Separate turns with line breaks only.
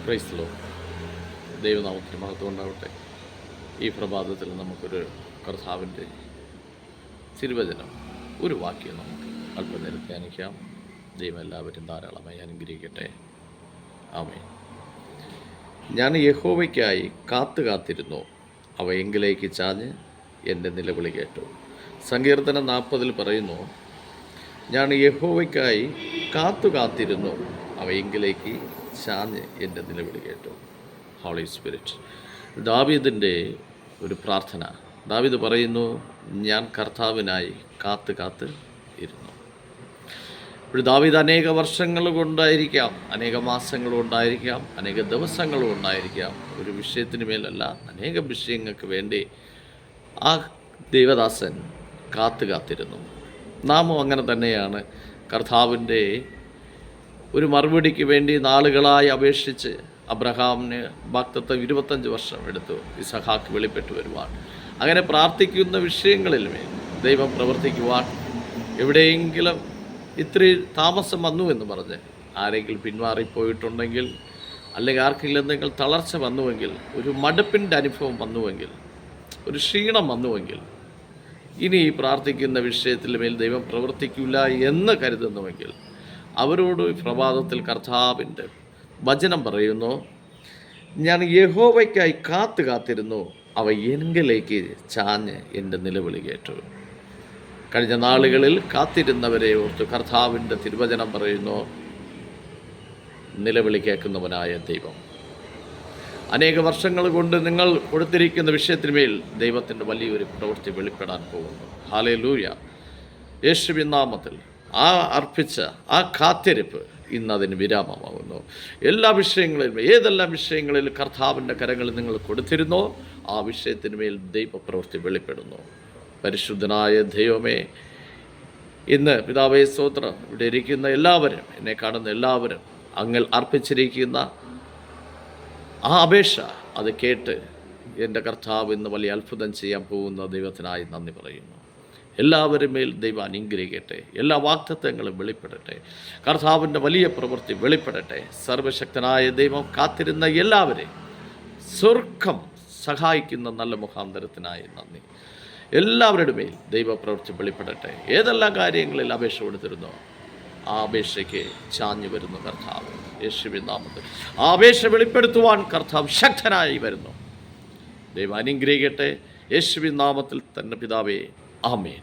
Price law ദൈവനാമത്തിന് മഹത്വം ഉണ്ടാവട്ടെ. ഈ പ്രഭാതത്തിൽ നമുക്കൊരു കർത്താവിൻ്റെ തിരുവചനം, ഒരു വാക്യം നമുക്ക് അല്പനേരം ധ്യാനിക്കാം. ദൈവം എല്ലാവരും ധാരാളമായി അനുഗ്രഹിക്കട്ടെ. ആമേൻ. ഞാൻ യഹോവയ്ക്കായി കാത്തിരുന്നു, അവ എങ്കിലേക്ക് ചാഞ്ഞ് എൻ്റെ നിലവിളി കേട്ടു. സങ്കീർത്തനം 40 പറയുന്നു, ഞാൻ യഹോവയ്ക്കായി കാത്തിരുന്നു, അവ എങ്കിലേക്ക് ചാഞ്ഞ് എൻ്റെ നിലവിളി കേട്ടു. Holy spirit. ദാവീദിൻ്റെ ഒരു പ്രാർത്ഥന. ദാവീദ് പറയുന്നു, ഞാൻ കർത്താവിനായി കാത്ത് ഇരുന്നു. ഇപ്പോൾ ദാവീദ് അനേക വർഷങ്ങൾ കൊണ്ടായിരിക്കാം, അനേക മാസങ്ങൾ കൊണ്ടായിരിക്കാം, അനേക ദിവസങ്ങൾ കൊണ്ടായിരിക്കാം, ഒരു വിഷയത്തിന് മേലല്ല, അനേക വിഷയങ്ങൾക്ക് വേണ്ടി ആ ദൈവദാസൻ കാത്തിരുന്നു. നാമും അങ്ങനെ തന്നെയാണ്. കർത്താവിൻ്റെ ഒരു മറുപടിക്ക് വേണ്ടി നാളുകളായി അപേക്ഷിച്ച് അബ്രഹാമിന് വാഗ്ദത്തം 25 വർഷം എടുത്തു ഇസഹാക്ക് വെളിപ്പെട്ടു വരുവാൻ. അങ്ങനെ പ്രാർത്ഥിക്കുന്ന വിഷയങ്ങളിൽ ദൈവം പ്രവർത്തിക്കുവാൻ എവിടെയെങ്കിലും ഇത്തിരി താമസം വന്നു എന്ന് പറഞ്ഞ് ആരെങ്കിലും പിന്മാറിപ്പോയിട്ടുണ്ടെങ്കിൽ, അല്ലെങ്കിൽ ആർക്കെങ്കിലും എന്തെങ്കിലും തളർച്ച വന്നുവെങ്കിൽ, ഒരു മടുപ്പിൻ്റെ അനുഭവം വന്നുവെങ്കിൽ, ഒരു ക്ഷീണം വന്നുവെങ്കിൽ, ഇനി ഈ പ്രാർത്ഥിക്കുന്ന വിഷയത്തിൽ മേൽ ദൈവം പ്രവർത്തിക്കില്ല എന്ന് കരുതുന്നുവെങ്കിൽ, അവരോട് പ്രഭാതത്തിൽ കർത്താവിൻ്റെ വചനം പറയുന്നു, ഞാൻ യഹോവയ്ക്കായി കാത്തിരുന്നു, അവ എങ്കിലേക്ക് ചാഞ്ഞ് എൻ്റെ നിലവിളി കേട്ടു. കഴിഞ്ഞ നാളുകളിൽ കാത്തിരുന്നവരെ ഓർത്ത് കർത്താവിൻ്റെ തിരുവചനം പറയുന്നു, നിലവിളി കേൾക്കുന്നവനായ ദൈവം അനേക വർഷങ്ങൾ കൊണ്ട് നിങ്ങൾ കൊടുത്തിരിക്കുന്ന വിഷയത്തിന്മേൽ ദൈവത്തിൻ്റെ വലിയൊരു പ്രവൃത്തി വെളിപ്പെടാൻ പോകുന്നു. ഹല്ലേലൂയ. യേശുവിൻ നാമത്തിൽ ആ അർപ്പിച്ച ആ കാത്തിരിപ്പ് ഇന്നതിന് വിരാമമാകുന്നു. എല്ലാ വിഷയങ്ങളിലും, ഏതെല്ലാം വിഷയങ്ങളിൽ കർത്താവിൻ്റെ കരങ്ങളിൽ നിങ്ങൾ കൊടുത്തിരുന്നോ ആ വിഷയത്തിന്മേൽ ദൈവപ്രവൃത്തി വെളിപ്പെടുന്നു. പരിശുദ്ധനായ ദൈവമേ, ഇന്ന് പിതാവേ സ്തോത്രം, ഇവിടെ ഇരിക്കുന്ന എല്ലാവരും, എന്നെ കാണുന്ന എല്ലാവരും അങ്ങ് അർപ്പിച്ചിരിക്കുന്ന ആ അപേക്ഷ അത് കേട്ട് എൻ്റെ കർത്താവ് ഇന്ന് വലിയ അത്ഭുതം ചെയ്യാൻ പോകുന്ന ദൈവത്തിനായി നന്ദി പറയുന്നു. എല്ലാവരും മേൽ ദൈവം അനുഗ്രഹിക്കട്ടെ. എല്ലാ വാഗ്ദത്തങ്ങളും വെളിപ്പെടട്ടെ. കർത്താവിൻ്റെ വലിയ പ്രവൃത്തി വെളിപ്പെടട്ടെ. സർവശക്തനായ ദൈവം കാത്തിരുന്ന എല്ലാവരെയും സ്വർഗം സഹായിക്കുന്ന നല്ല മുഖാന്തരത്തിനായി നന്ദി. എല്ലാവരുടെ മേൽ ദൈവപ്രവൃത്തി വെളിപ്പെടട്ടെ. ഏതെല്ലാം കാര്യങ്ങളിൽ അപേക്ഷ കൊടുത്തിരുന്നോ ആ അപേക്ഷയ്ക്ക് ചാഞ്ഞു വരുന്നു കർത്താവ് യേശുവിൻ നാമത്തിൽ. ആ അപേക്ഷ വെളിപ്പെടുത്തുവാൻ കർത്താവ് ശക്തനായി വരുന്നു. ദൈവം അനുഗ്രഹിക്കട്ടെ. യേശുവിൻ നാമത്തിൽ തന്നെ പിതാവേ, ആമേൻ.